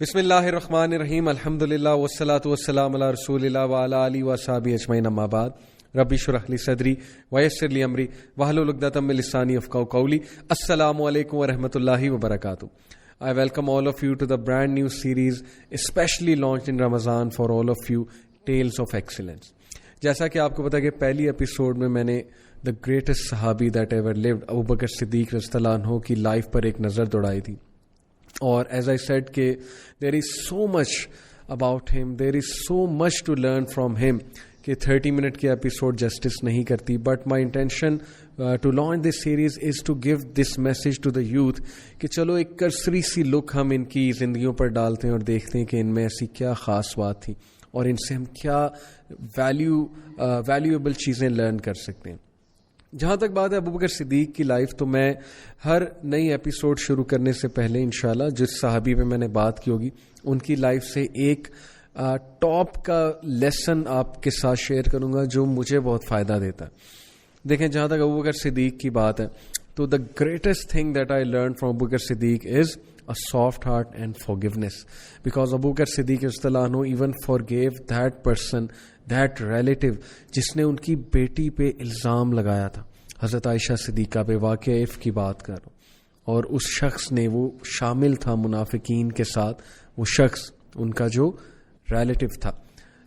بسم اللہ الرحمن الرحیم الحمدللہ والصلاة والسلام علی رسول اللہ وعلی آلہ وصحبہ اجمعین اما بعد رب اشرح لی صدری ویسر لی امری واحلل عقدۃ من لسانی یفقہوا قولی. السلام علیکم ورحمۃ اللہ وبرکاتہ. I welcome all of you to the brand new series especially launched in Ramadan for all of you, Tales of Excellence. جیسا کہ آپ کو پتا کہ پہلی ایپیسوڈ میں نے the greatest صحابی that ever lived Abu Bakr صدیق رضی اللہ عنہ کی لائف پر ایک نظر دوڑائی تھی. اور ایز آئی سیڈ کہ دیر is so much about him, there is so much to learn from him کہ 30 منٹ کی ایپیسوڈ جسٹس نہیں کرتی. But my intention to launch this series is to give this message to the youth کہ چلو ایک کرسری سی لک ہم ان کی زندگیوں پر ڈالتے ہیں اور دیکھتے ہیں کہ ان میں ایسی کیا خاص بات تھی اور ان سے ہم کیا ویلیویبل چیزیں لرن کر سکتے ہیں. جہاں تک بات ہے ابو بکر صدیق کی لائف, تو میں ہر نئی ایپیسوڈ شروع کرنے سے پہلے انشاءاللہ جس صحابی پہ میں نے بات کی ہوگی ان کی لائف سے ایک ٹاپ کا لیسن آپ کے ساتھ شیئر کروں گا جو مجھے بہت فائدہ دیتا ہے. دیکھیں, جہاں تک ابو بکر صدیق کی بات ہے تو the greatest thing that I learn from Abu Bakr Siddique is a soft heart and forgiveness, because Abu Bakr Siddiq radhiyallahu anhu even forgave that person, that relative جس نے ان کی بیٹی پہ الزام لگایا تھا. حضرت عائشہ صدیقہ پہ واقعہ عفق کی بات کر رہا ہوں, اور اس شخص نے, وہ شامل تھا منافقین کے ساتھ, وہ شخص ان کا جو ریلیٹو تھا.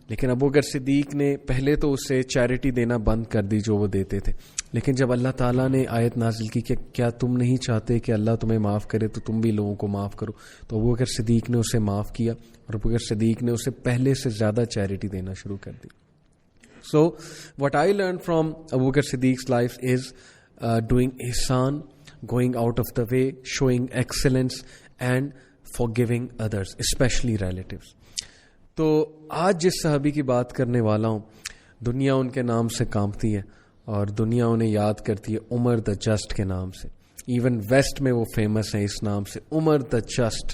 لیکن ابو بکر صدیق نے پہلے تو اسے چیریٹی دینا بند کر دی جو وہ دیتے تھے, لیکن جب اللہ تعالیٰ نے آیت نازل کی کہ کیا تم نہیں چاہتے کہ اللہ تمہیں معاف کرے تو تم بھی لوگوں کو معاف کرو, تو ابو بکر صدیق نے اسے معاف کیا اور ابو بکر صدیق نے اسے پہلے سے زیادہ چیریٹی دینا شروع کر دی. سو what I learned from Abu Bakr Siddiq's life is doing ihsan, going out of the way, showing excellence and forgiving others, especially relatives. تو آج جس صحابی کی بات کرنے والا ہوں, دنیا ان کے نام سے کانپتی ہے اور دنیا انہیں یاد کرتی ہے عمر دا جسٹ کے نام سے. ایون ویسٹ میں وہ فیمس ہیں اس نام سے, عمر دا جسٹ,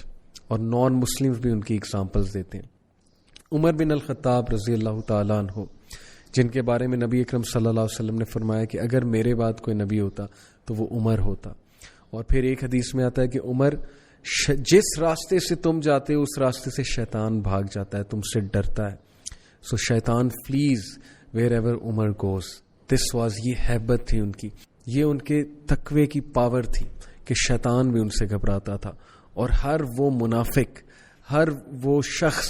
اور نان مسلمز بھی ان کی اگزامپلز دیتے ہیں. عمر بن الخطاب رضی اللہ تعالیٰ عنہ, جن کے بارے میں نبی اکرم صلی اللہ علیہ وسلم نے فرمایا کہ اگر میرے بعد کوئی نبی ہوتا تو وہ عمر ہوتا. اور پھر ایک حدیث میں آتا ہے کہ عمر, جس راستے سے تم جاتے ہو اس راستے سے شیطان بھاگ جاتا ہے, تم سے ڈرتا ہے. سو شیطان flees wherever Umar goes. This was, یہ ہیبت تھی ان کی, یہ ان کے تقوی کی پاور تھی کہ شیطان بھی ان سے گھبراتا تھا. اور ہر وہ منافق, ہر وہ شخص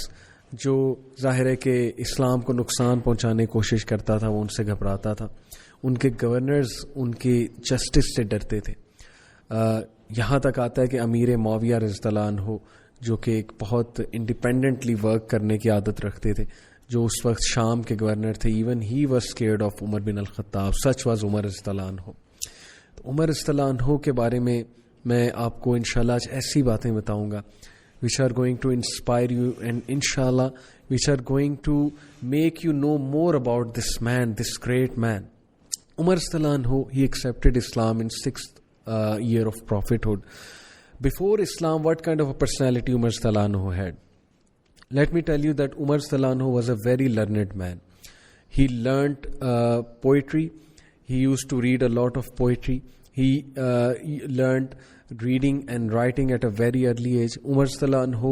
جو ظاہر ہے کہ اسلام کو نقصان پہنچانے کی کوشش کرتا تھا وہ ان سے گھبراتا تھا. ان کے گورنرز ان کے جسٹس سے ڈرتے تھے. یہاں تک آتا ہے کہ امیر معاویہ رضی اللہ عنہ جو کہ ایک بہت انڈیپینڈنٹلی ورک کرنے کی عادت رکھتے تھے, جو اس وقت شام کے گورنر تھے, even he was scared of Umar bin al Khattab. Such was عمر رضی اللہ عنہ. تو عمر رضی اللہ عنہ کے بارے میں آپ کو انشاءاللہ آج ایسی باتیں بتاؤں گا which are going to inspire you and inshallah which are going to make you know more about this man, this great man. Umar رضی اللہ عنہ, he accepted Islam in 6th year of prophethood. Before Islam, what kind of a personality Umar رضی اللہ عنہ had? Let me tell you that Umar رضی اللہ عنہ was a very learned man. He learnt poetry. He used to read a lot of poetry. He learnt reading and writing at a very early age. عمر رضی اللہ عنہ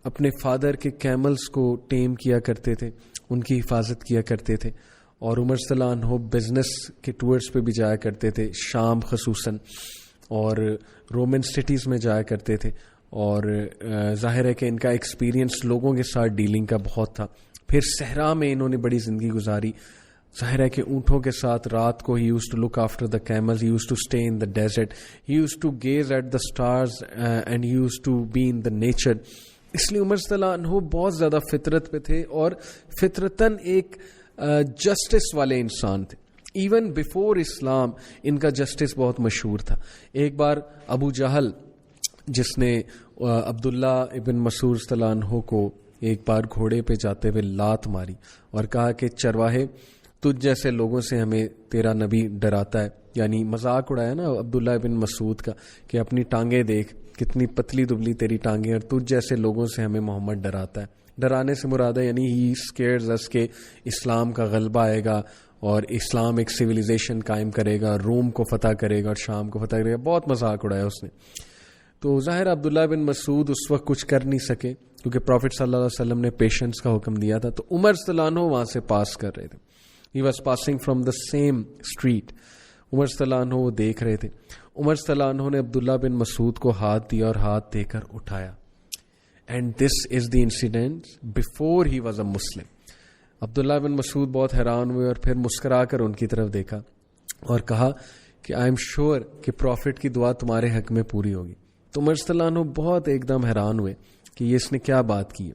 اپنے father کے camels کو team کیا کرتے تھے, ان کی حفاظت کیا کرتے تھے. اور عمر رضی اللہ عنہ بزنس کے ٹورز پہ بھی جایا کرتے تھے, شام خصوصاً, اور رومن سٹیز میں جایا کرتے تھے. اور ظاہر ہے کہ ان کا ایکسپیرینس لوگوں کے ساتھ ڈیلنگ کا بہت تھا. پھر صحرا میں انہوں نے بڑی زندگی گزاری. ظاہر ہے کہ اونٹوں کے ساتھ رات کو he used to look after the camels, he used to stay in the desert, he used to gaze at the stars and he used to be in the nature. اس لیے عمر صلی اللہ عنہ بہت زیادہ فطرت پہ تھے اور فطرتاً ایک جسٹس والے انسان تھے. ایون بیفور اسلام ان کا جسٹس بہت مشہور تھا. ایک بار ابو جہل, جس نے عبداللہ ابن مسعود رضی اللہ عنہ کو ایک بار گھوڑے پہ جاتے ہوئے لات ماری اور کہا کہ چرواہے, تجھ جیسے لوگوں سے ہمیں تیرا نبی ڈراتا ہے. یعنی مذاق اڑایا نا عبداللہ ابن مسعود کا کہ اپنی ٹانگیں دیکھ, کتنی پتلی دبلی تیری ٹانگیں, اور تجھ جیسے لوگوں سے ہمیں محمد ڈراتا ہے. ڈرانے سے مراد ہے یعنی ہی اسکیئرز اس کے اسلام کا غلبہ آئے گا اور اسلام ایک سویلائزیشن قائم کرے گا, روم کو فتح کرے گا اور شام کو فتح کرے گا. بہت مذاق اڑایا اس نے. تو ظاہر عبداللہ بن مسعود اس وقت کچھ کر نہیں سکے کیونکہ پروفٹ صلی اللہ علیہ وسلم نے پیشنس کا حکم دیا تھا. تو عمر صلی اللہ عنہ وہاں سے پاس کر رہے تھے. He was passing from the same street. Umar صلی اللہ عنہ وہ دیکھ رہے تھے. عمر صلی اللہ عنہ نے عبداللہ بن مسعود کو ہاتھ دیا اور ہاتھ دے کر اٹھایا. And this is the incident before he was a Muslim. Abdullah bin Masud بہت حیران ہوئے اور پھر مسکرا کر ان کی طرف دیکھا اور کہا کہ آئی ایم شیور کہ پروفٹ کی دعا تمہارے حق میں پوری ہوگی. تو عمر صلی اللہ عنہ بہت ایک دم حیران ہوئے کہ یہ اس نے کیا بات کی.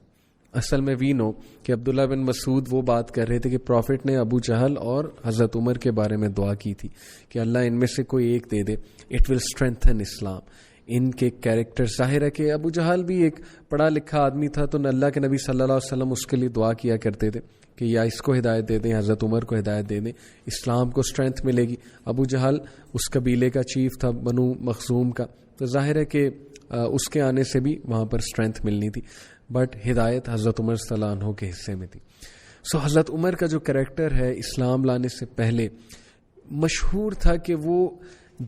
اصل میں وی نو کہ عبداللہ بن مسعود وہ بات کر رہے تھے کہ پروفٹ نے ابو جہل اور حضرت عمر کے بارے میں دعا کی تھی کہ اللہ ان میں سے کوئی ایک دے دے, اٹ ول اسٹرینتھن اسلام. ان کے کیریکٹر ظاہر ہے کہ ابو جہل بھی ایک پڑھا لکھا آدمی تھا, تو اللہ کے نبی صلی اللہ علیہ وسلم اس کے لیے دعا کیا کرتے تھے کہ یا اس کو ہدایت دے دیں, حضرت عمر کو ہدایت دے دیں, اسلام کو اسٹرینتھ ملے گی. ابو جہل اس قبیلے کا چیف تھا, بنو مخزوم کا, تو ظاہر ہے کہ اس کے آنے سے بھی وہاں پر اسٹرینتھ ملنی تھی, بٹ ہدایت حضرت عمر صلی اللہ عنہ کے حصے میں تھی. سو حضرت عمر کا جو کریکٹر ہے اسلام لانے سے پہلے مشہور تھا کہ وہ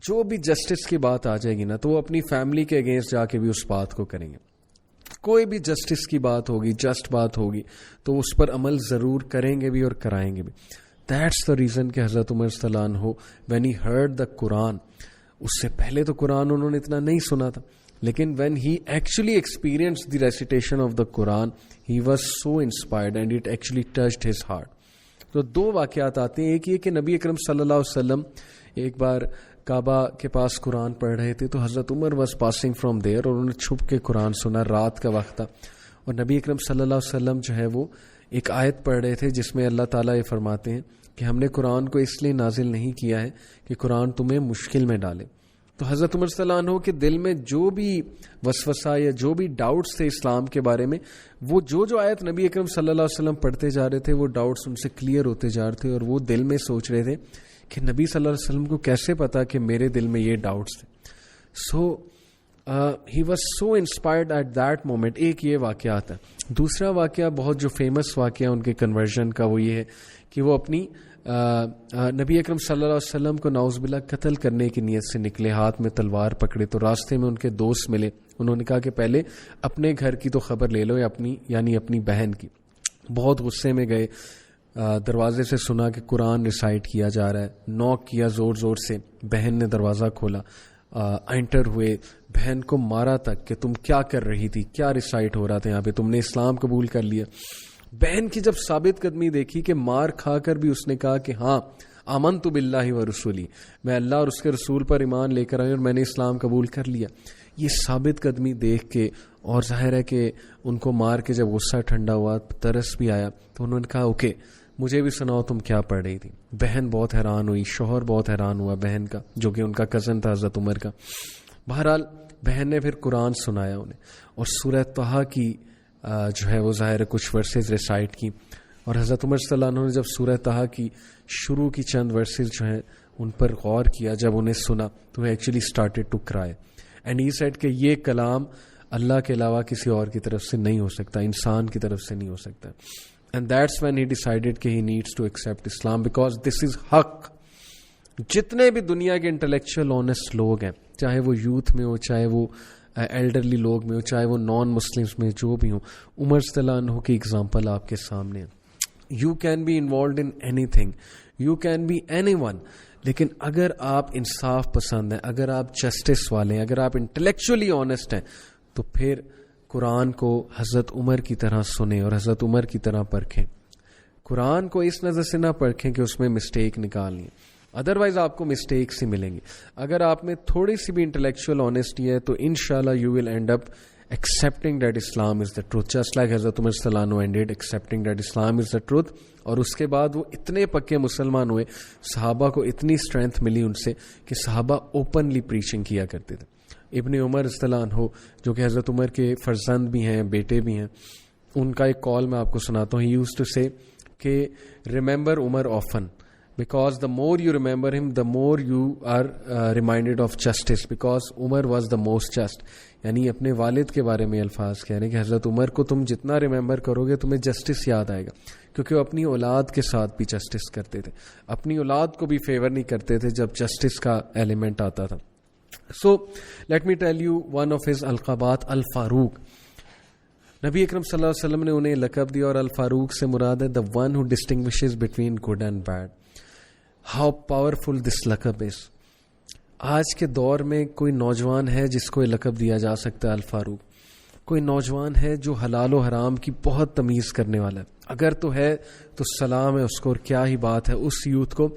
جو بھی جسٹس کی بات آ جائے گی نا تو وہ اپنی فیملی کے اگینسٹ جا کے بھی اس بات کو کریں گے. کوئی بھی جسٹس کی بات ہوگی, جسٹ بات ہوگی, تو اس پر عمل ضرور کریں گے بھی اور کرائیں گے بھی. دیٹس دا ریزن کہ حضرت عمر صلی اللہ عنہ وین ہی ہرڈ دا قرآن, اس سے پہلے تو قرآن انہوں نے اتنا نہیں سنا تھا, لیکن when he actually experience the recitation of the Quran he was so inspired and it actually touched his heart. تو دو واقعات آتے ہیں. ایک یہ کہ نبی اکرم صلی اللہ علیہ وسلم ایک بار کعبہ کے پاس قرآن پڑھ رہے تھے, تو حضرت عمر واز پاسنگ فرام دیر, اور انہوں نے چھپ کے قرآن سنا. رات کا وقت تھا اور نبی اکرم صلی اللہ علیہ وسلم جو ہے وہ ایک آیت پڑھ رہے تھے جس میں اللہ تعالیٰ یہ فرماتے ہیں کہ ہم نے قرآن کو اس لیے نازل نہیں کیا ہے کہ قرآن تمہیں مشکل میں ڈالے. تو حضرت عمر صلی اللہ عنہ کے دل میں جو بھی وسوسہ یا جو بھی ڈاؤٹس تھے اسلام کے بارے میں, وہ جو آیت نبی اکرم صلی اللہ علیہ وسلم پڑھتے جا رہے تھے وہ ڈاؤٹس ان سے کلیئر ہوتے جا رہے تھے, اور وہ دل میں سوچ رہے تھے کہ نبی صلی اللہ علیہ وسلم کو کیسے پتا کہ میرے دل میں یہ ڈاؤٹس تھے. So he was so inspired at that moment. ایک یہ واقعہ آتا ہے. دوسرا واقعہ بہت جو فیمس واقعہ ان کے کنورژن کا وہ یہ ہے کہ وہ اپنی نبی اکرم صلی اللہ علیہ وسلم کو نعوذ باللہ قتل کرنے کی نیت سے نکلے, ہاتھ میں تلوار پکڑے. تو راستے میں ان کے دوست ملے, انہوں نے کہا کہ پہلے اپنے گھر کی تو خبر لے لو, اپنی بہن کی. بہت غصے میں گئے, دروازے سے سنا کہ قرآن ریسائٹ کیا جا رہا ہے, نوک کیا زور زور سے, بہن نے دروازہ کھولا, انٹر ہوئے, بہن کو مارا تک کہ تم کیا کر رہی تھی, کیا ریسائٹ ہو رہا تھا یہاں پہ, تم نے اسلام قبول کر لیا. بہن کی جب ثابت قدمی دیکھی کہ مار کھا کر بھی اس نے کہا کہ ہاں آمنت باللہ و رسولی, میں اللہ اور اس کے رسول پر ایمان لے کر آئی اور میں نے اسلام قبول کر لیا. یہ ثابت قدمی دیکھ کے, اور ظاہر ہے کہ ان کو مار کے جب غصہ ٹھنڈا ہوا, ترس بھی آیا, تو انہوں نے کہا اوکے مجھے بھی سناؤ تم کیا پڑھ رہی تھی. بہن بہت حیران ہوئی, شوہر بہت حیران ہوا بہن کا, جو کہ ان کا کزن تھا حضرت عمر کا. بہرحال بہن نے پھر قرآن سنایا انہیں, اور سورہ طہ کی جو ہے وہ ظاہر کچھ ورسز ریسائٹ کی. اور حضرت عمر صلی اللہ عنہ نے جب سورہ طہ کی شروع کی چند ورسز جو ہیں ان پر غور کیا, جب انہیں سنا تو وہ ایکچولی اسٹارٹیڈ ٹو کرائے اینڈ ہی سیڈ کہ یہ کلام اللہ کے علاوہ کسی اور کی طرف سے نہیں ہو سکتا, انسان کی طرف سے نہیں ہو سکتا. And that's when he decided کہ he needs to accept Islam because this is حق. جتنے بھی دنیا کے انٹلیکچوئل آنیسٹ لوگ ہیں, چاہے وہ یوتھ میں ہو, چاہے وہ ایلڈرلی لوگ میں ہو, چاہے وہ نان مسلمس میں جو بھی ہوں, عمر صلی اللہ عنہ کی اگزامپل آپ کے سامنے ہے. You can be involved in anything, you can be anyone, لیکن اگر آپ انصاف پسند ہیں, اگر آپ جسٹس والے ہیں, اگر آپ انٹلیکچولی آنیسٹ ہیں, تو پھر قرآن کو حضرت عمر کی طرح سنیں اور حضرت عمر کی طرح پرکھیں. قرآن کو اس نظر سے نہ پرکھیں کہ اس میں مسٹیک نکالنی ہے, ادروائز آپ کو مسٹیکس ہی ملیں گی. اگر آپ میں تھوڑی سی بھی انٹلیکچوئل آنیسٹی ہے تو انشاءاللہ you will end up accepting that Islam is the truth, just like Hazrat Umar صلی اللہ عنہ ended accepting that Islam is the truth. اور اس کے بعد وہ اتنے پکے مسلمان ہوئے, صحابہ کو اتنی اسٹرینتھ ملی ان سے کہ صحابہ اوپنلی پریچنگ کیا کرتے تھے. ابن عمر رضی اللہ عنہ جو کہ حضرت عمر کے فرزند بھی ہیں, بیٹے بھی ہیں, ان کا ایک کال میں آپ کو سناتا ہوں. He used to say کہ remember Umar often because the more you remember him the more you are reminded of justice because Umar was the most just. یعنی اپنے والد کے بارے میں الفاظ کہہ رہے ہیں کہ حضرت عمر کو تم جتنا ریممبر کرو گے تمہیں جسٹس یاد آئے گا, کیونکہ وہ اپنی اولاد کے ساتھ بھی جسٹس کرتے تھے, اپنی اولاد کو بھی فیور نہیں کرتے تھے جب جسٹس کا ایلیمنٹ آتا تھا. So let me tell you one of his alqabat, Al-Faruq. نبی اکرم صلی اللہ علیہ وسلم نے انہیں لقب دیا, اور الفاروق سے مراد ہے the one who distinguishes between good and bad. How powerful this لقب is. آج کے دور میں کوئی نوجوان ہے جس کو یہ لقب دیا جا سکتا ہے الفاروق. کوئی نوجوان ہے جو حلال و حرام کی بہت تمیز کرنے والا ہے, اگر تو ہے تو سلام ہے اس کو, اور کیا ہی بات ہے اس یوتھ کو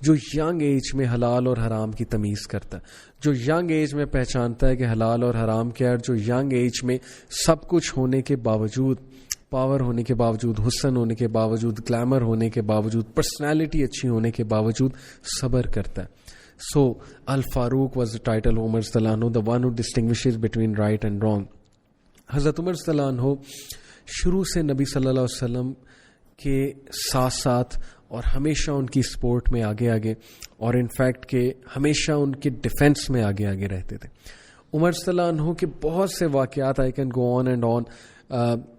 جو ینگ ایج میں حلال اور حرام کی تمیز کرتا ہے, جو ینگ ایج میں پہچانتا ہے کہ حلال اور حرام کیا ہے, اور جو ینگ ایج میں سب کچھ ہونے کے باوجود, پاور ہونے کے باوجود, حسن ہونے کے باوجود, گلیمر ہونے کے باوجود, پرسنالٹی اچھی ہونے کے باوجود صبر کرتا ہے. So Al-Faruq was the title of Umar Radhiyallahu anhu, the one who distinguishes between right and wrong. حضرت عمر Radhiyallahu anhu شروع سے نبی صلی اللہ علیہ وسلم کے ساتھ ساتھ اور ہمیشہ ان کی سپورٹ میں آگے آگے, اور انفیکٹ کہ ہمیشہ ان کے ڈیفینس میں آگے آگے رہتے تھے. عمر صلی اللہ عنہ کے بہت سے واقعات I can go on and on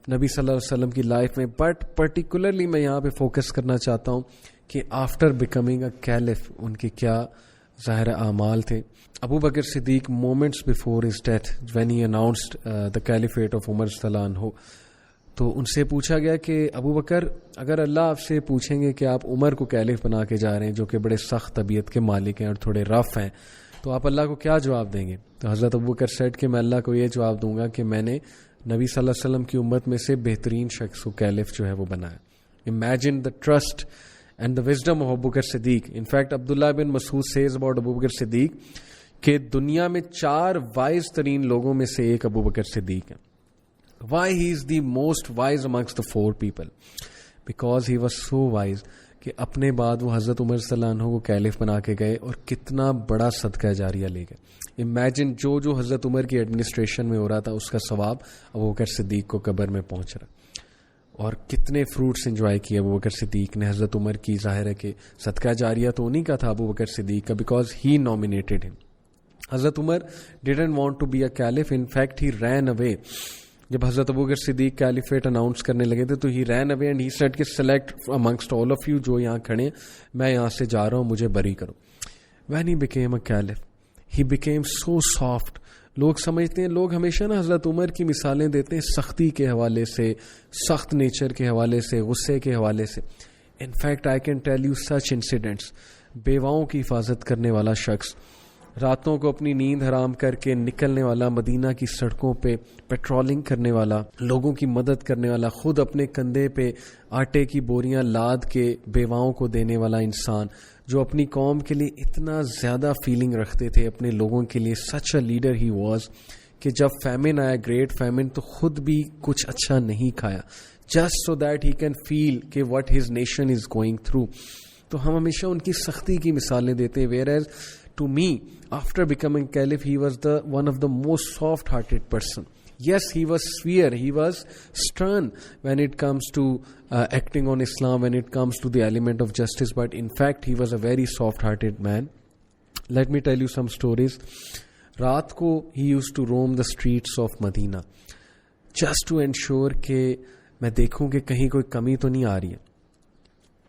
نبی صلی اللہ علیہ وسلم کی لائف میں, بٹ پرٹیکولرلی میں یہاں پہ فوکس کرنا چاہتا ہوں کہ آفٹر بیکمنگ اے کیلف ان کے کیا ظاہر اعمال تھے. Abu Bakr Siddiq moments before his death when he announced the caliphate of Umar صلی اللہ عنہ, تو ان سے پوچھا گیا کہ ابو بکر اگر اللہ آپ سے پوچھیں گے کہ آپ عمر کو کیلف بنا کے جا رہے ہیں جو کہ بڑے سخت طبیعت کے مالک ہیں اور تھوڑے رف ہیں, تو آپ اللہ کو کیا جواب دیں گے؟ تو حضرت ابو بکر سیڈ کہ میں اللہ کو یہ جواب دوں گا کہ میں نے نبی صلی اللہ علیہ وسلم کی امت میں سے بہترین شخص کو کیلف جو ہے وہ بنایا. Imagine the trust and the wisdom of Abu Bakr Siddiq. In fact, Abdullah bin Mas'ud says about Abu Bakr Siddiq کہ دنیا میں 4 wise ترین لوگوں میں سے ایک ابو بکر صدیق ہے. Why he is the most wise amongst the 4 people? Because he was so wise کہ اپنے بعد وہ حضرت عمر صلی اللہ عنہ کو کیلف بنا کے گئے اور کتنا بڑا صدقہ جاریہ لے گئے. امیجن جو حضرت عمر کی ایڈمنسٹریشن میں ہو رہا تھا اس کا ثواب ابو بکر صدیق کو قبر میں پہنچ رہا, اور کتنے فروٹس انجوائے کیے ابو بکر صدیق نے حضرت عمر کی. ظاہر ہے کہ صدقہ جاریہ تو انہیں کا تھا ابو بکر صدیق کا, بیکاز ہی نامینیٹڈ ہم. حضرت Umar didn't want to be a caliph, in fact he ran away. جب حضرت ابو بکر صدیق کیلیفیٹ اناؤنس کرنے لگے تھے تو ہی ran away and he said کہ select amongst all of you, جو یہاں کھڑے ہیں میں یہاں سے جا رہا ہوں, مجھے بری کرو. When he became a caliph he became so soft. لوگ سمجھتے ہیں, لوگ ہمیشہ نا حضرت عمر کی مثالیں دیتے ہیں سختی کے حوالے سے, سخت نیچر کے حوالے سے, غصے کے حوالے سے. In fact I can tell you such incidents. بیواؤں کی حفاظت کرنے والا شخص, راتوں کو اپنی نیند حرام کر کے نکلنے والا, مدینہ کی سڑکوں پہ پیٹرولنگ کرنے والا, لوگوں کی مدد کرنے والا, خود اپنے کندھے پہ آٹے کی بوریاں لاد کے بیواؤں کو دینے والا انسان, جو اپنی قوم کے لیے اتنا زیادہ فیلنگ رکھتے تھے اپنے لوگوں کے لیے. سچ اے لیڈر ہی واز کہ جب فیمن آیا, گریٹ فیمن, تو خود بھی کچھ اچھا نہیں کھایا, just so that he can feel کہ what his nation is going through. تو ہم ہمیشہ ان کی سختی کی مثالیں دیتے ہیں. Whereas to me after becoming caliph he was the one of the most soft hearted person. Yes, he was severe, he was stern when it comes to acting on Islam, when it comes to the element of justice, but in fact he was a very soft-hearted man. Let me tell you some stories. رات کو he used to roam the streets of Medina just to ensure کہ میں دیکھوں کہ کہیں کوئی کمی تو نہیں آ رہی ہے.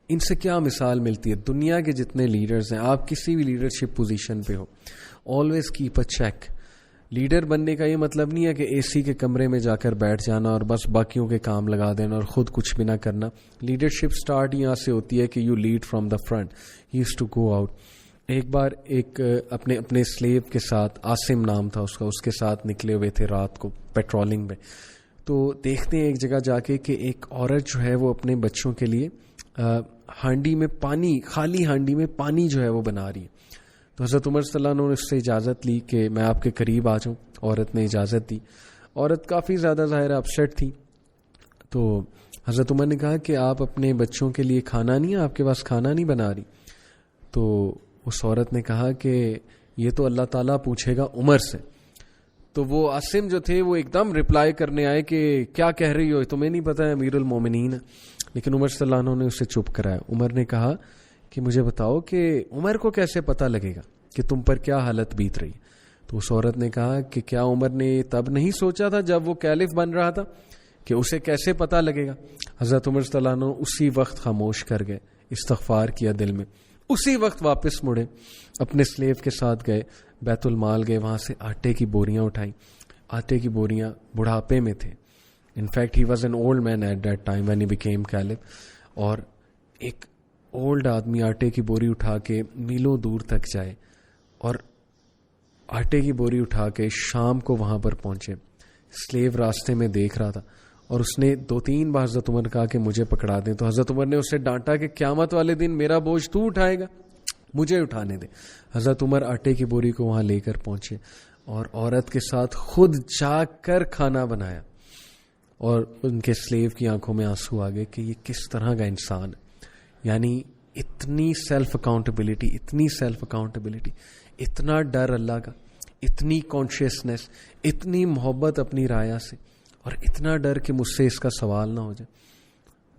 ان سے کیا مثال ملتی ہے؟ دنیا کے جتنے لیڈرز ہیں, آپ کسی بھی لیڈرشپ پوزیشن پہ ہو, always keep a check. Leader بننے کا یہ مطلب نہیں ہے کہ اے سی کے کمرے میں جا کر بیٹھ جانا اور بس باقیوں کے کام لگا دینا اور خود کچھ بھی نہ کرنا. لیڈرشپ سٹارٹ یہاں سے ہوتی ہے کہ you lead from the front. He used to go out. ایک بار ایک اپنے سلیو کے ساتھ, عاصم نام تھا اس کا, اس کے ساتھ نکلے ہوئے تھے رات کو پیٹرولنگ میں. تو دیکھتے ہیں ایک جگہ جا کے کہ ایک عورت جو ہے وہ اپنے بچوں کے لیے ہانڈی میں پانی, خالی ہانڈی میں پانی جو ہے وہ بنا رہی ہے. تو حضرت عمر صلی اللہ عنہ نے اس سے اجازت لی کہ میں آپ کے قریب آ جاؤں. عورت نے اجازت دی. عورت کافی زیادہ ظاہر اپسیٹ تھی. تو حضرت عمر نے کہا کہ آپ اپنے بچوں کے لیے کھانا نہیں ہے, آپ کے پاس کھانا نہیں بنا رہی. تو اس عورت نے کہا کہ یہ تو اللہ تعالیٰ پوچھے گا عمر سے. تو وہ عاصم جو تھے وہ ایک دم رپلائی کرنے آئے کہ کیا کہہ رہی ہو, تمہیں نہیں پتا ہے امیر المومنین ہے. لیکن عمر صلی اللہ عنہ نے اسے چپ کرایا. عمر نے کہا کہ مجھے بتاؤ کہ عمر کو کیسے پتہ لگے گا کہ تم پر کیا حالت بیت رہی. تو اس عورت نے کہا کہ کیا عمر نے تب نہیں سوچا تھا جب وہ کیلف بن رہا تھا کہ اسے کیسے پتہ لگے گا. حضرت عمر صلی اللہ عنہ اسی وقت خاموش کر گئے, استغفار کیا دل میں. اسی وقت واپس مڑے, اپنے سلیو کے ساتھ گئے, بیت المال گئے, وہاں سے آٹے کی بوریاں اٹھائیں. آٹے کی بوریاں, بڑھاپے میں تھے. In fact he was an old man at that time when he became caliph. اور ایک اولڈ آدمی آٹے کی بوری اٹھا کے میلوں دور تک جائے اور آٹے کی بوری اٹھا کے شام کو وہاں پر پہنچے. سلیو راستے میں دیکھ رہا تھا اور اس نے 2-3 بار حضرت عمر کہا کہ مجھے پکڑا دیں. تو حضرت عمر نے اسے ڈانٹا کہ قیامت والے دن میرا بوجھ تو اٹھائے گا, مجھے اٹھانے دے. حضرت عمر آٹے کی بوری کو وہاں لے کر پہنچے اور عورت کے ساتھ خود جا کر کھانا بنایا. اور ان کے سلیو کی آنکھوں میں آنسو آ گئے کہ یہ کس طرح کا انسان ہے. یعنی اتنی سیلف اکاؤنٹیبلٹی, اتنی سیلف اکاؤنٹیبلٹی, اتنا ڈر اللہ کا, اتنی کانشیسنس, اتنی محبت اپنی رایا سے, اور اتنا ڈر کہ مجھ سے اس کا سوال نہ ہو جائے.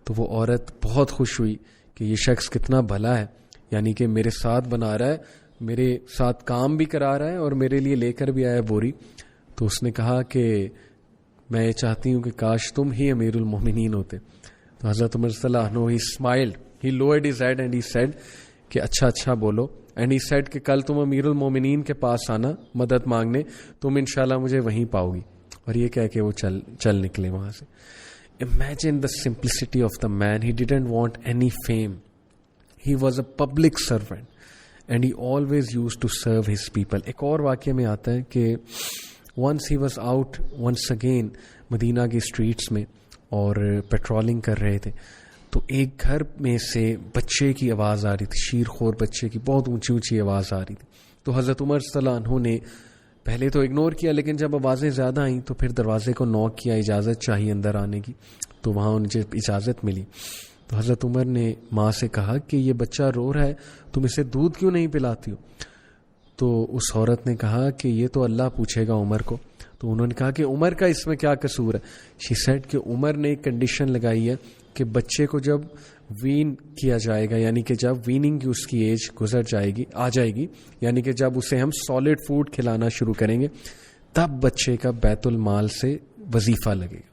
تو وہ عورت بہت خوش ہوئی کہ یہ شخص کتنا بھلا ہے, یعنی کہ میرے ساتھ بنا رہا ہے, میرے ساتھ کام بھی کرا رہا ہے اور میرے لیے لے کر بھی آیا بوری. تو اس نے کہا کہ میں یہ چاہتی ہوں کہ کاش تم ہی امیر المومنین ہوتے. تو حضرت عمر صلی اللہ عنہ, he smiled, he lowered his head and he said کہ اچھا بولو. اینڈ ہی سیڈ کہ کل تم امیر المومنین کے پاس آنا مدد مانگنے, تم انشاءاللہ مجھے وہیں پاؤ گی. اور یہ کہہ کے وہ چل نکلے وہاں سے. Imagine the simplicity of the man. He didn't want any fame. He was a public servant and he always used to serve his people. ایک اور واقعہ میں آتا ہے کہ once he was out once again مدینہ کی اسٹریٹس میں اور پیٹرولنگ کر رہے تھے, تو ایک گھر میں سے بچے کی آواز آ رہی تھی, شیر خور بچے کی بہت اونچی آواز آ رہی تھی. تو حضرت عمر صلی اللہ عنہ نے پہلے تو اگنور کیا, لیکن جب آوازیں زیادہ آئیں تو پھر دروازے کو نوک کیا, اجازت چاہیے اندر آنے کی. تو وہاں انہیں اجازت ملی. تو حضرت عمر نے ماں سے کہا کہ یہ بچہ رو رہا ہے, تم اسے دودھ کیوں نہیں پلاتی ہو؟ تو اس عورت نے کہا کہ یہ تو اللہ پوچھے گا عمر کو. تو انہوں نے کہا کہ عمر کا اس میں کیا قصور ہے؟ شی سیڈ کہ عمر نے ایک کنڈیشن لگائی ہے کہ بچے کو جب وین کیا جائے گا, یعنی کہ جب ویننگ کی اس کی ایج آ جائے گی, یعنی کہ جب اسے ہم سالڈ فوڈ کھلانا شروع کریں گے, تب بچے کا بیت المال سے وظیفہ لگے گا.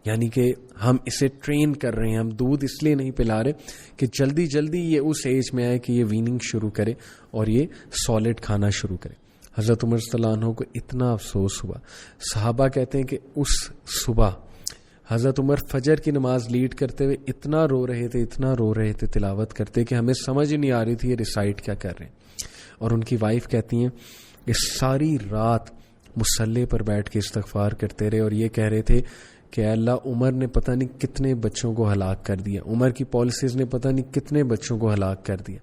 یعنی کہ ہم اسے ٹرین کر رہے ہیں, ہم دودھ اس لیے نہیں پلا رہے کہ جلدی یہ اس ایج میں آئے کہ یہ ویننگ شروع کرے اور یہ سالڈ کھانا شروع کرے. حضرت عمر صلی اللہ عنہ کو اتنا افسوس ہوا. صحابہ کہتے ہیں کہ اس صبح حضرت عمر فجر کی نماز لیڈ کرتے ہوئے اتنا رو رہے تھے تلاوت کرتے کہ ہمیں سمجھ ہی نہیں آ رہی تھی یہ ریسائٹ کیا کر رہے ہیں. اور ان کی وائف کہتی ہیں کہ ساری رات مصلی پر بیٹھ کے استغفار کرتے رہے اور یہ کہہ رہے تھے کہ اللہ, عمر نے پتہ نہیں کتنے بچوں کو ہلاک کر دیا, عمر کی پالیسیز نے پتہ نہیں کتنے بچوں کو ہلاک کر دیا.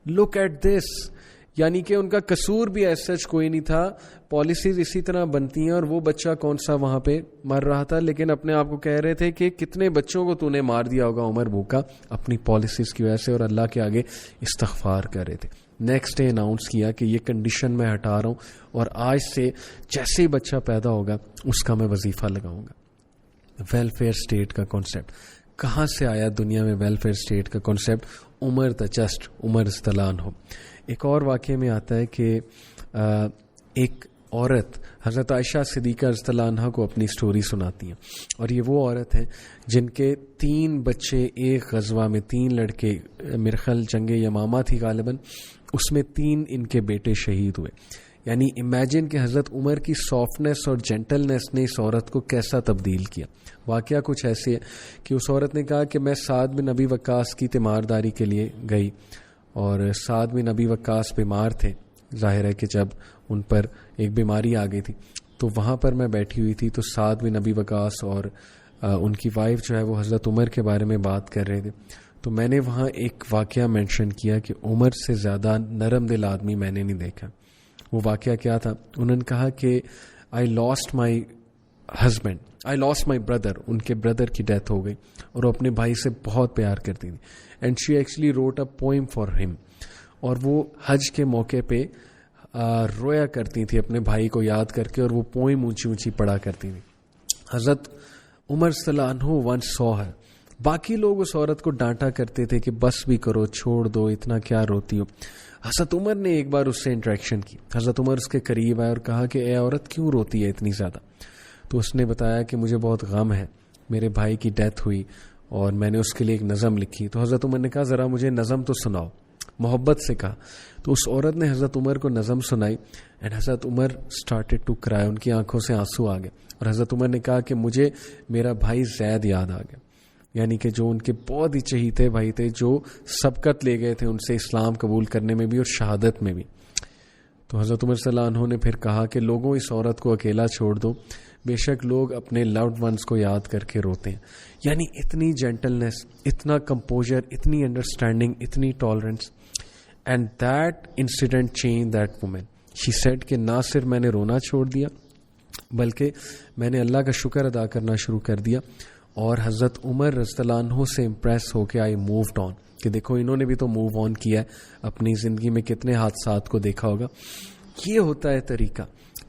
Look at this. یعنی کہ ان کا قصور بھی ایسا کوئی نہیں تھا, پالیسیز اسی طرح بنتی ہیں اور وہ بچہ کون سا وہاں پہ مر رہا تھا, لیکن اپنے آپ کو کہہ رہے تھے کہ کتنے بچوں کو تو نے مار دیا ہوگا عمر بھوکا اپنی پالیسیز کی وجہ سے, اور اللہ کے آگے استغفار کر رہے تھے. نیکسٹ ڈے اناؤنس کیا کہ یہ کنڈیشن میں ہٹا رہا ہوں اور آج سے جیسے ہی بچہ پیدا ہوگا اس کا میں وظیفہ لگاؤں گا. ویلفیئر اسٹیٹ کا کانسیپٹ کہاں سے آیا دنیا میں؟ ویلفیئر اسٹیٹ کا کانسیپٹ عمر دا جسٹ, عمر استلان ہو. ایک اور واقعے میں آتا ہے کہ ایک عورت حضرت عائشہ صدیقہ رضی اللہ عنہا کو اپنی سٹوری سناتی ہیں, اور یہ وہ عورت ہیں جن کے 3 بچے ایک غزوہ میں, 3 لڑکے, میرے خیال جنگ یمامہ تھی غالباً, اس میں 3 ان کے بیٹے شہید ہوئے. یعنی امیجن کہ حضرت عمر کی سافٹنس اور جینٹلنس نے اس عورت کو کیسا تبدیل کیا. واقعہ کچھ ایسے ہے کہ اس عورت نے کہا کہ میں سعد بن ابی وقاص کی تیمارداری کے لیے گئی, اور سعد بن ابی وقاص بیمار تھے. ظاہر ہے کہ جب ان پر ایک بیماری آ گئی تھی تو وہاں پر میں بیٹھی ہوئی تھی, تو سعد بن ابی وقاص اور ان کی وائف جو ہے وہ حضرت عمر کے بارے میں بات کر رہے تھے. تو میں نے وہاں ایک واقعہ مینشن کیا کہ عمر سے زیادہ نرم دل آدمی میں نے نہیں دیکھا. وہ واقعہ کیا تھا؟ انہوں نے کہا کہ آئی لاسٹ مائی بردر. ان کے بردر کی ڈیتھ ہو گئی اور وہ اپنے بھائی سے بہت پیار کرتی تھی. And she actually wrote a poem for him, اور وہ حج کے موقع پہ رویا کرتی تھی اپنے بھائی کو یاد کر کے, اور وہ پوئم اونچی پڑھا کرتی تھی. حضرت عمر صلی اللہ عنہ ونس سو ہر. باقی لوگ اس عورت کو ڈانٹا کرتے تھے کہ بس بھی کرو, چھوڑ دو, اتنا کیا روتی ہو. حضرت عمر نے ایک بار اس سے انٹریکشن کی. حضرت عمر اس کے قریب آئے اور کہا کہ اے عورت کیوں روتی ہے اتنی زیادہ؟ تو اس نے بتایا کہ مجھے بہت غم ہے, میرے بھائی کی ڈیتھ ہوئی اور میں نے اس کے لیے ایک نظم لکھی. تو حضرت عمر نے کہا ذرا مجھے نظم تو سناؤ, محبت سے کہا. تو اس عورت نے حضرت عمر کو نظم سنائی اینڈ حضرت عمر اسٹارٹیڈ ٹو کرائے, ان کی آنکھوں سے آنسو آ گئے. اور حضرت عمر نے کہا کہ مجھے میرا بھائی زید یاد آ گیا, یعنی کہ جو ان کے بہت ہی چہیتے بھائی تھے, جو سبقت لے گئے تھے ان سے اسلام قبول کرنے میں بھی اور شہادت میں بھی. تو حضرت عمر صلی اللہ عنہ نے پھر کہا کہ لوگوں اس عورت کو اکیلا چھوڑ دو, بے شک لوگ اپنے لوڈ ونس کو یاد کر کے روتے ہیں. یعنی اتنی جینٹلنس, اتنا کمپوزر, اتنی انڈرسٹینڈنگ, اتنی tolerance. And that incident change that woman. She said کہ نہ صرف میں نے رونا چھوڑ دیا بلکہ میں نے اللہ کا شکر ادا کرنا شروع کر دیا. اور حضرت عمر رضی اللہ عنہ سے امپریس ہو کے آئی مووڈ آن, کہ دیکھو انہوں نے بھی تو موو آن کیا ہے, اپنی زندگی میں کتنے حادثات کو دیکھا ہوگا. یہ ہوتا ہے طریقہ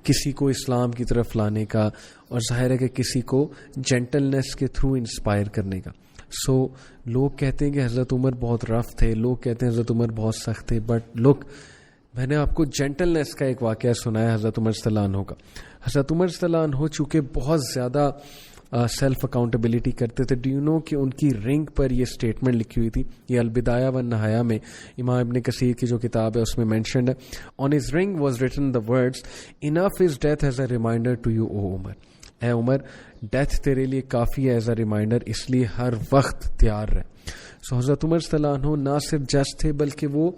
کسی کو اسلام کی طرف لانے کا, اور ظاہر ہے کہ کسی کو جینٹلنس کے تھرو انسپائر کرنے کا. سو لوگ کہتے ہیں کہ حضرت عمر بہت رف تھے, لوگ کہتے ہیں حضرت عمر بہت سخت تھے, بٹ لک میں نے آپ کو جینٹلنس کا ایک واقعہ سنایا حضرت عمر صلی اللہ عنہ کا. حضرت عمر صلی اللہ عنہ چونکہ بہت زیادہ سیلف اکاؤنٹیبلٹی کرتے تھے. ڈو یو نو کہ ان کی رنگ پر یہ اسٹیٹمنٹ لکھی ہوئی تھی, یہ البدایہ والنہایہ میں امام ابن کثیر کی جو کتاب ہے اس میں مینشنڈ ہے. On his ring was written the words enough is death as a reminder to you O Umar. اے عمر ڈیتھ تیرے لیے کافی ہے ایز اے ریمائنڈر, اس لیے ہر وقت تیار رہے. سو حضرت عمر صلی اللہ عنہ نہ صرف جج تھے بلکہ وہ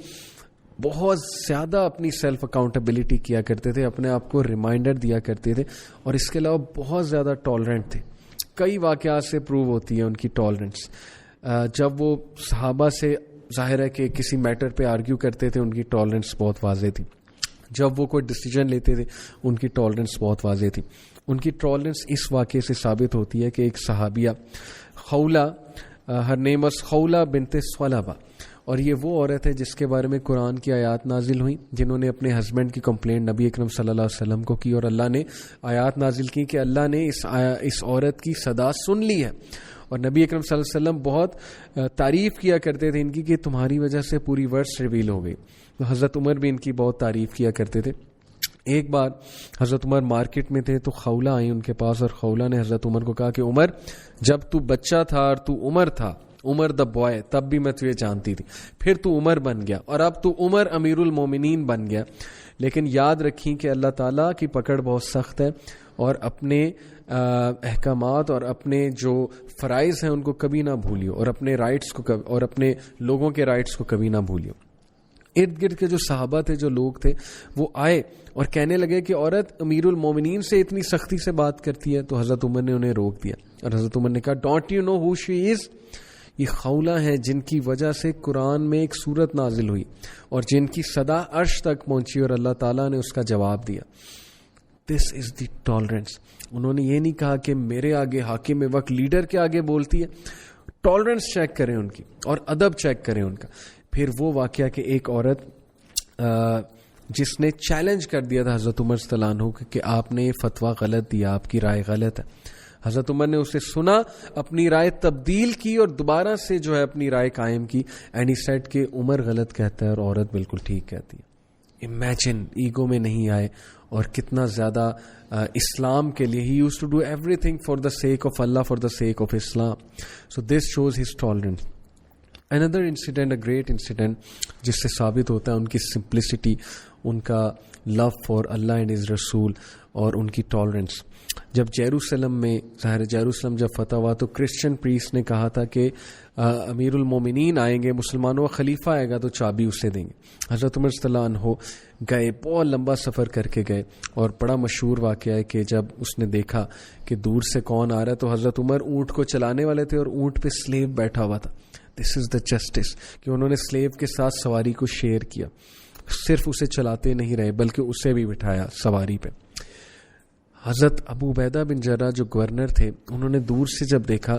بہت زیادہ اپنی سیلف اکاؤنٹیبلٹی کیا کرتے تھے, اپنے آپ کو ریمائنڈر دیا کرتے تھے, اور اس کے علاوہ بہت زیادہ ٹالرنٹ تھے. کئی واقعات سے پروو ہوتی ہے ان کی ٹالرنس. جب وہ صحابہ سے ظاہر ہے کہ کسی میٹر پہ آرگیو کرتے تھے ان کی ٹالرنس بہت واضح تھی. جب وہ کوئی ڈیسیجن لیتے تھے ان کی ٹالرنس بہت واضح تھی. ان کی ٹالرنس اس واقعے سے ثابت ہوتی ہے کہ ایک صحابیہ خولہ, ہر نیم واز خولہ بنت ثعلبہ, اور یہ وہ عورت ہے جس کے بارے میں قرآن کی آیات نازل ہوئیں, جنہوں نے اپنے ہسبینڈ کی کمپلینٹ نبی اکرم صلی اللہ علیہ وسلم کو کی, اور اللہ نے آیات نازل کی کہ اللہ نے اس عورت کی صدا سن لی ہے. اور نبی اکرم صلی اللہ علیہ وسلم بہت تعریف کیا کرتے تھے ان کی کہ تمہاری وجہ سے پوری ورڈس ریویل ہو گئی. تو حضرت عمر بھی ان کی بہت تعریف کیا کرتے تھے. ایک بار حضرت عمر مارکیٹ میں تھے تو خولہ آئی ان کے پاس, اور خولہ نے حضرت عمر کو کہا کہ عمر جب تو بچہ تھا اور تو عمر تھا, عمر دا بوائے, تب بھی میں تجھے جانتی تھی, پھر تو عمر بن گیا اور اب تو عمر امیر المومنین بن گیا, لیکن یاد رکھیں کہ اللہ تعالیٰ کی پکڑ بہت سخت ہے, اور اپنے احکامات اور اپنے جو فرائض ہیں ان کو کبھی نہ بھولیو, اور اپنے رائٹس کو اور اپنے لوگوں کے رائٹس کو کبھی نہ بھولیو. ارد گرد کے جو صحابہ تھے, جو لوگ تھے, وہ آئے اور کہنے لگے کہ عورت امیر المومنین سے اتنی سختی سے بات کرتی ہے. تو حضرت عمر نے انہیں روک دیا, اور حضرت عمر نے کہا ڈونٹ یو نو ہو شی از. یہ خولہ ہیں جن کی وجہ سے قرآن میں ایک سورت نازل ہوئی, اور جن کی صدا عرش تک پہنچی, اور اللہ تعالیٰ نے اس کا جواب دیا. دس از دی ٹالرنس. انہوں نے یہ نہیں کہا کہ میرے آگے حاکم وقت لیڈر کے آگے بولتی ہے. ٹالرنس چیک کریں ان کی, اور ادب چیک کریں ان کا. پھر وہ واقعہ کہ ایک عورت جس نے چیلنج کر دیا تھا حضرت عمر صلی اللہ عنہ کہ آپ نے فتویٰ غلط دیا, آپ کی رائے غلط ہے. حضرت عمر نے اسے سنا, اپنی رائے تبدیل کی, اور دوبارہ سے جو ہے اپنی رائے قائم کی. اینڈ ہی سیڈ کہ عمر غلط کہتا ہے اور عورت بالکل ٹھیک کہتی ہے. امیجن, ایگو میں نہیں آئے, اور کتنا زیادہ اسلام کے لیے he used to do everything for the sake of Allah, for the sake of Islam. So this shows his tolerance. Another incident, a great incident, جس سے ثابت ہوتا ہے ان کی سمپلسٹی, ان کا love for Allah and his رسول, اور ان کی ٹالرنس. جب جیروسلم میں, ظاہر جیروسلم جب فتح ہوا تو کرسچن پریسٹ نے کہا تھا کہ امیر المومنین آئیں گے, مسلمانوں کا خلیفہ آئے گا تو چابی اسے دیں گے. حضرت عمر صلی اللہ عنہ گئے, بہت لمبا سفر کر کے گئے, اور بڑا مشہور واقعہ ہے کہ جب اس نے دیکھا کہ دور سے کون آ رہا ہے, تو حضرت عمر اونٹ کو چلانے والے تھے اور اونٹ پہ سلیو بیٹھا ہوا تھا. دس از دا جسٹس, کہ انہوں نے سلیو کے ساتھ سواری کو شیئر کیا, صرف اسے چلاتے نہیں رہے بلکہ اسے بھی بٹھایا سواری پہ. حضرت ابو عبیدہ بن جراح جو گورنر تھے, انہوں نے دور سے جب دیکھا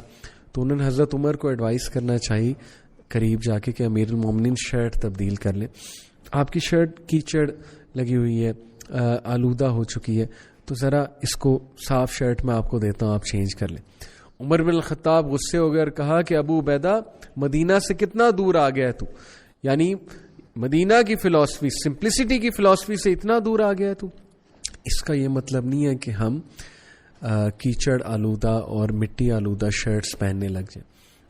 تو انہوں نے حضرت عمر کو ایڈوائز کرنا چاہی قریب جا کے کہ امیر المومنین شرٹ تبدیل کر لیں, آپ کی شرٹ کیچڑ لگی ہوئی ہے, آلودہ ہو چکی ہے, تو ذرا اس کو صاف شرٹ میں آپ کو دیتا ہوں, آپ چینج کر لیں. عمر بن الخطاب غصے ہو گئے اور کہا کہ ابو عبیدہ مدینہ سے کتنا دور آ گیا ہے تو, یعنی مدینہ کی فلسفی, سمپلسٹی کی فلسفی سے اتنا دور آ گیا ہے تو. اس کا یہ مطلب نہیں ہے کہ ہم کیچڑ آلودہ اور مٹی آلودہ شرٹس پہننے لگ جائیں.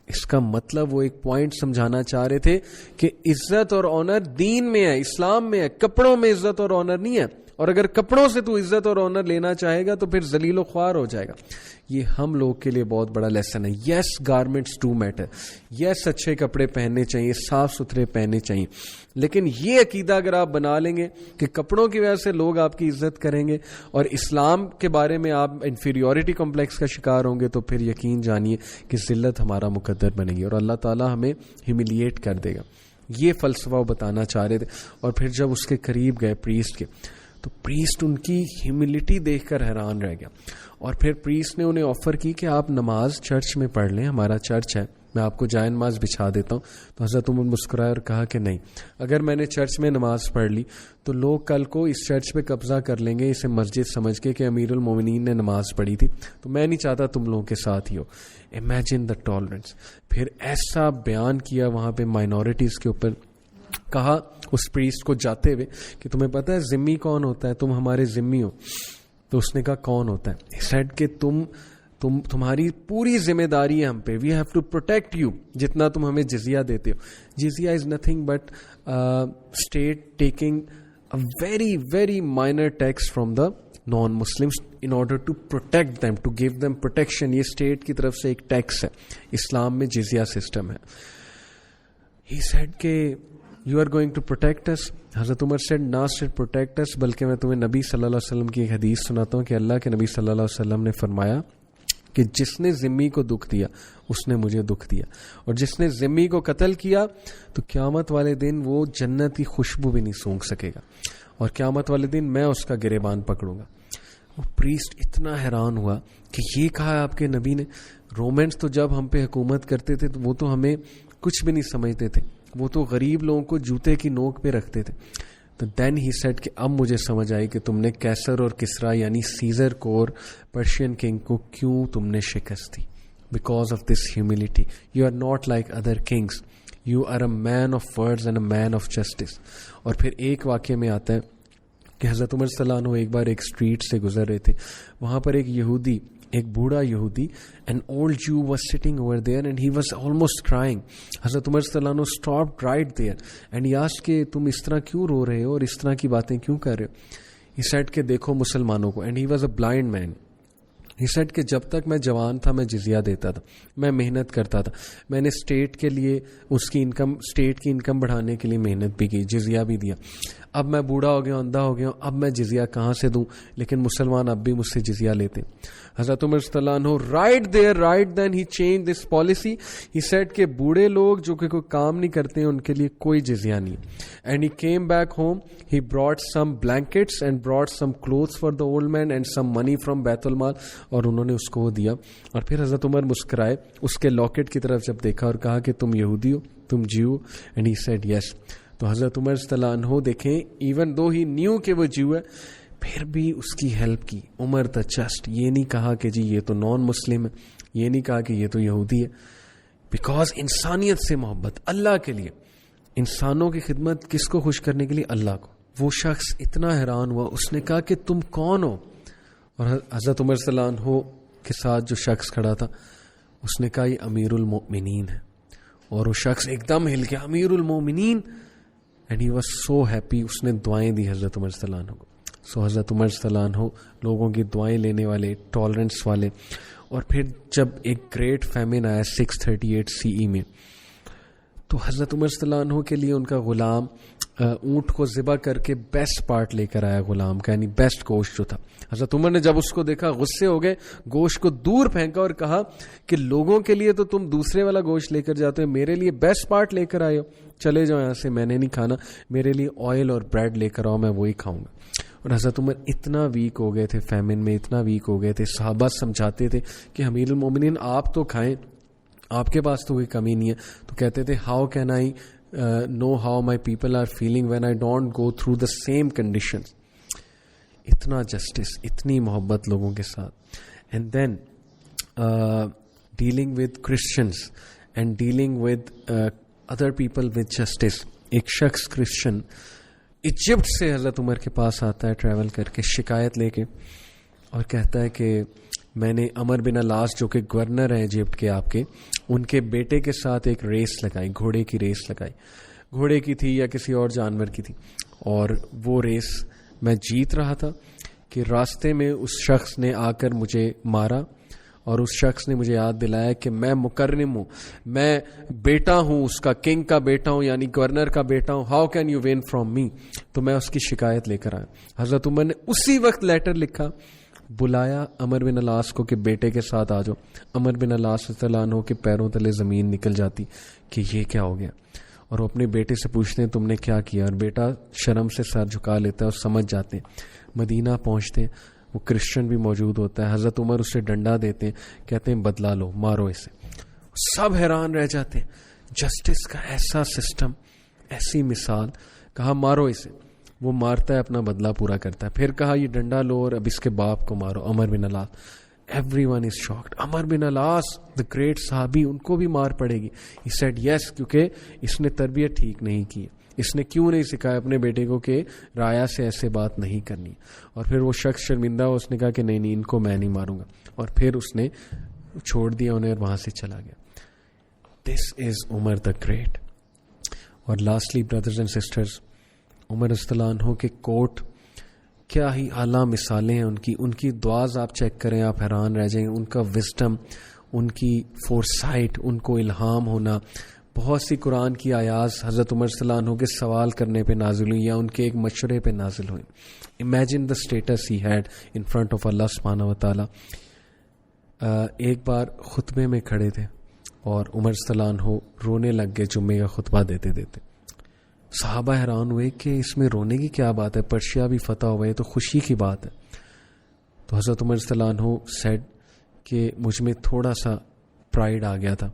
اس کا مطلب وہ ایک پوائنٹ سمجھانا چاہ رہے تھے کہ عزت اور آنر دین میں ہے, اسلام میں ہے, کپڑوں میں عزت اور آنر نہیں ہے. اور اگر کپڑوں سے تو عزت اور آنر لینا چاہے گا تو پھر ذلیل و خوار ہو جائے گا. یہ ہم لوگ کے لیے بہت بڑا لیسن ہے. یس, گارمنٹس ڈو میٹر, یس اچھے کپڑے پہننے چاہیے, صاف ستھرے پہننے چاہیے, لیکن یہ عقیدہ اگر آپ بنا لیں گے کہ کپڑوں کی وجہ سے لوگ آپ کی عزت کریں گے اور اسلام کے بارے میں آپ انفیریورٹی کمپلیکس کا شکار ہوں گے, تو پھر یقین جانیے کہ ذلت ہمارا مقدر بنے گی اور اللہ تعالیٰ ہمیں ہیوملیٹ کر دے گا. یہ فلسفہ وہ بتانا چاہ رہے تھے. اور پھر جب اس کے قریب گئے پریسٹ کے, تو پریسٹ ان کی ہیوملٹی دیکھ کر حیران رہ گیا. اور پھر پریسٹ نے انہیں آفر کی کہ آپ نماز چرچ میں پڑھ لیں, ہمارا چرچ ہے, میں آپ کو جائے نماز بچھا دیتا ہوں. تو حضرت عمر مسکرائے اور کہا کہ نہیں, اگر میں نے چرچ میں نماز پڑھ لی تو لوگ کل کو اس چرچ پہ قبضہ کر لیں گے, اسے مسجد سمجھ کے کہ امیر المومنین نے نماز پڑھی تھی, تو میں نہیں چاہتا تم لوگوں کے ساتھ ہی ہو. Imagine the tolerance. پھر ایسا بیان کیا وہاں پہ مائنورٹیز کے اوپر, کہا اس پریسٹ کو جاتے ہوئے کہ تمہیں پتہ ہے ذمی کون ہوتا ہے, تم ہمارے ذمی ہو. تو اس نے کہا کون ہوتا ہے؟ He said کہ تمہاری پوری ذمہ داری ہے ہم پہ, we have to protect you, جتنا تم ہمیں جزیہ دیتے ہو. Jizya is nothing but state taking a very very minor tax from the non Muslims in order to protect them, to give them protection. یہ اسٹیٹ کی طرف سے ایک ٹیکس ہے, اسلام میں جزیہ سسٹم ہے. He said کہ you are going to protect us. حضرت Umar said not to protect us, بلکہ میں تمہیں نبی صلی اللہ علیہ وسلم کی ایک حدیث سناتا ہوں کہ اللہ کے نبی صلی اللہ علیہ وسلم نے فرمایا کہ جس نے ذمی کو دکھ دیا اس نے مجھے دکھ دیا, اور جس نے ذمی کو قتل کیا تو قیامت والے دن وہ جنت کی خوشبو بھی نہیں سونگھ سکے گا, اور قیامت والے دن میں اس کا گریبان پکڑوں گا. وہ پریسٹ اتنا حیران ہوا کہ یہ کہا آپ کے نبی نے. رومنس تو جب ہم پہ حکومت کرتے تھے تو وہ تو ہمیں کچھ بھی نہیں سمجھتے تھے, وہ تو غریب لوگوں کو جوتے کی نوک پہ رکھتے تھے. تو دین ہی سیڈ کہ اب مجھے سمجھ آئی کہ تم نے کیسر اور کسرا یعنی سیزر کو اور پرشین کنگ کو کیوں تم نے شکست دی. Because of this humility. You are not like other kings, you are a man of words and a man of justice. اور پھر ایک واقعے میں آتا ہے کہ حضرت عمر صلی اللہ عنہ ایک بار ایک اسٹریٹ سے گزر رہے تھے, وہاں پر ایک یہودی, ایک بوڑھا یہودی, an old Jew was sitting over there and he was almost crying. حضرت عمر صلی اللہ عنہ stopped right there and he asked کہ تم اس طرح کیوں رو رہے ہو اور اس طرح کی باتیں کیوں کر رہے ہو. He said کہ دیکھو مسلمانوں کو, and he was a blind man. He said کہ جب تک میں جوان تھا میں جزیہ دیتا تھا, میں محنت کرتا تھا, میں نے اسٹیٹ کے لیے اس کی انکم, اسٹیٹ کی انکم بڑھانے کے لیے محنت بھی کی, جزیہ بھی دیا. اب میں بوڑھا ہو گیا, اندھا ہو گیا, اب میں جزیہ کہاں سے دوں؟ لیکن مسلمان اب بھی مجھ سے جزیہ لیتے. حضرت عمر صلی اللہ عنہ right there right then he change this policy. He said کہ بوڑھے لوگ جو کہ کوئی کام نہیں کرتے ہیں ان کے لیے کوئی جزیہ نہیں. And he came back home, he brought some blankets and brought some clothes for the old man and some money from بیت المال, اور انہوں نے اس کو وہ دیا. اور پھر حضرت عمر مسکرائے, اس کے لاکٹ کی طرف جب دیکھا اور کہا کہ تم یہودی ہو, تم Jew? And he said yes. تو حضرت عمر صلی اللہ عنہ دیکھیں, ایون دو ہی نیو کہ وہ جیو ہے, پھر بھی اس کی ہیلپ کی. عمر دا جسٹ, یہ نہیں کہا کہ جی یہ تو نان مسلم ہے, یہ نہیں کہا کہ یہ تو یہودی ہے. بیکاز انسانیت سے محبت, اللہ کے لیے, انسانوں کی خدمت, کس کو خوش کرنے کے لیے؟ اللہ کو. وہ شخص اتنا حیران ہوا, اس نے کہا کہ تم کون ہو؟ اور حضرت عمر صلی اللہ عنہ کے ساتھ جو شخص کھڑا تھا اس نے کہا یہ امیر المؤمنین ہے. اور وہ شخص ایک دم ہل گیا, امیر المؤمنین. And he was so happy. اس نے دعائیں دی حضرت عمر صلی اللہ عنہ کو. سو حضرت عمر صلی اللہ عنہ لوگوں کی دعائیں لینے والے, ٹالرنس والے. اور پھر جب ایک گریٹ فیمن آیا 638 CE میں, تو حضرت عمر صلی اللہ عنہ کے لیے ان کا غلام اونٹ کو ذبح کر کے بیسٹ پارٹ لے کر آیا غلام کا, یعنی بیسٹ گوشت جو تھا. حضرت عمر نے جب اس کو دیکھا غصے ہو گئے, گوشت کو دور پھینکا اور کہا کہ لوگوں کے لیے تو تم دوسرے والا گوشت لے کر جاتے ہو, میرے لیے بیسٹ پارٹ لے کر آئے ہو, چلے جاؤ یہاں سے, میں نے نہیں کھانا, میرے لیے آئل اور بریڈ لے کر آؤ, میں وہی کھاؤں گا. اور حضرت عمر اتنا ویک ہو گئے تھے فیمن میں, اتنا ویک ہو گئے تھے, صحابہ سمجھاتے تھے کہ امیر المومنین آپ تو کھائیں, آپ کے پاس تو کوئی کمی نہیں ہے. تو کہتے تھے how can I know how my people are feeling when I don't go through the same conditions. اتنا جسٹس, اتنی محبت لوگوں کے ساتھ. And then dealing with Christians and dealing with other people with justice. ایک شخص کرسچن ایجپٹ سے حضرت عمر کے پاس آتا ہے ٹریول کر کے, شکایت لے کے, اور کہتا ہے کہ میں نے عمر بن العاص جو کہ گورنر ہیں ایجپٹ کے آپ کے، ان کے بیٹے کے ساتھ ایک ریس لگائی، گھوڑے کی ریس لگائی. گھوڑے کی تھی یا کسی اور جانور کی تھی، اور وہ ریس میں جیت رہا تھا کہ راستے میں اس شخص نے آ کر مجھے مارا، اور اس شخص نے مجھے یاد دلایا کہ میں مکرم ہوں، میں بیٹا ہوں، اس کا کنگ کا بیٹا ہوں، یعنی گورنر کا بیٹا ہوں. How can you one from me? تو میں اس کی شکایت لے کر آیا. حضرت عمر نے اسی وقت لیٹر لکھا، بلایا عمر بن العاص کو کہ بیٹے کے ساتھ آ جاؤ. عمر بن العاص رضی اللہ عنہ کے پیروں تلے زمین نکل جاتی کہ یہ کیا ہو گیا، اور وہ اپنے بیٹے سے پوچھتے ہیں تم نے کیا کیا، اور بیٹا شرم سے سر جھکا لیتا ہے اور سمجھ جاتے ہیں. مدینہ پہنچتے ہیں، وہ کرسچن بھی موجود ہوتا ہے. حضرت عمر اسے ڈنڈا دیتے ہیں، کہتے ہیں بدلا لو، مارو اسے. سب حیران رہ جاتے ہیں، جسٹس کا ایسا سسٹم، ایسی مثال. کہا مارو اسے، وہ مارتا ہے، اپنا بدلہ پورا کرتا ہے. پھر کہا یہ ڈنڈا لو اور اب اس کے باپ کو مارو، عمر بن العاص. Everyone is shocked. Umar بن العاص دا گریٹ صحابی، ان کو بھی مار پڑے گی. ہی سیڈ یس، کیونکہ اس نے تربیت ٹھیک نہیں کی، اس نے کیوں نہیں سکھایا اپنے بیٹے کو کہ رایا سے ایسے بات نہیں کرنی. اور پھر وہ شخص شرمندہ ہو، اس نے کہا کہ نہیں ان کو میں نہیں ماروں گا، اور پھر اس نے چھوڑ دیا انہیں اور وہاں سے چلا گیا. دس از عمر دا گریٹ. اور لاسٹلی بردرز اینڈ سسٹرز، عمر رضی اللہ عنہ کے کوٹ کیا ہی اعلیٰ مثالیں ہیں. ان کی دعاز آپ چیک کریں، آپ حیران رہ جائیں. ان کا وزڈم، ان کی فورسائٹ، ان کو الہام ہونا. بہت سی قرآن کی آیات حضرت عمر صلی اللہ عنہ کے سوال کرنے پہ نازل ہوئی یا ان کے ایک مشورے پہ نازل ہوئی. Imagine the status he had in front of Allah سبحانہ و تعالیٰ. ایک بار خطبے میں کھڑے تھے اور عمر صلی اللہ عنہ رونے لگ گئے جمعے کا خطبہ دیتے دیتے. صحابہ حیران ہوئے کہ اس میں رونے کی کیا بات ہے، پرشیا بھی فتح ہوئے تو خوشی کی بات ہے. تو حضرت عمر صلی اللہ عنہ سیڈ کہ مجھ میں تھوڑا سا پرائڈ آ گیا تھا،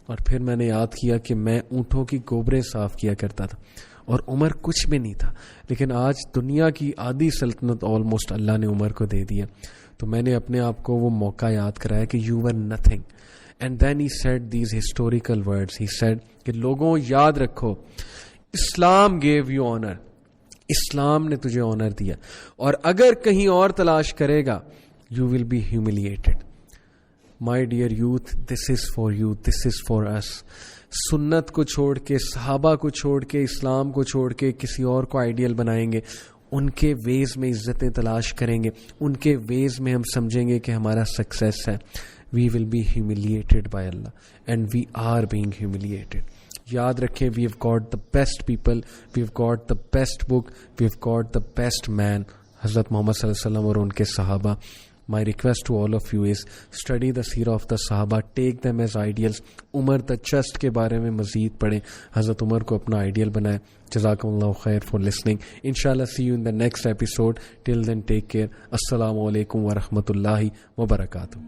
اور پھر میں نے یاد کیا کہ میں اونٹوں کی گوبریں صاف کیا کرتا تھا، اور عمر کچھ بھی نہیں تھا، لیکن آج دنیا کی آدھی سلطنت آلموسٹ اللہ نے عمر کو دے دیا. تو میں نے اپنے آپ کو وہ موقع یاد کرایا کہ you were nothing. And then he said these historical words. He said کہ لوگوں یاد رکھو، Islam gave you honour, Islam نے تجھے آنر دیا، اور اگر کہیں اور تلاش کرے گا you will be humiliated. My dear youth, this is for you, this is for us. سنت کو چھوڑ کے، صحابہ کو چھوڑ کے، اسلام کو چھوڑ کے کسی اور کو آئیڈیل بنائیں گے، ان کے ویز میں عزتیں تلاش کریں گے، ان کے ویز میں ہم سمجھیں گے کہ ہمارا سکسیس ہے. We will be humiliated by Allah, and we are being humiliated. یاد رکھیں، we have got the best people, we have got the best book, we have got the best man, حضرت محمد صلی اللہ علیہ وسلم اور ان کے صحابہ. My request to all of you is study the seerah of the Sahaba, take them as ideals. Umar the just کے بارے میں مزید پڑھیں، حضرت عمر کو اپنا آئیڈیل بنائیں. جزاکم اللہ خیر for listening. Inshallah see you in the next episode. Till then take care. السلام علیکم ورحمۃ اللہ وبرکاتہ.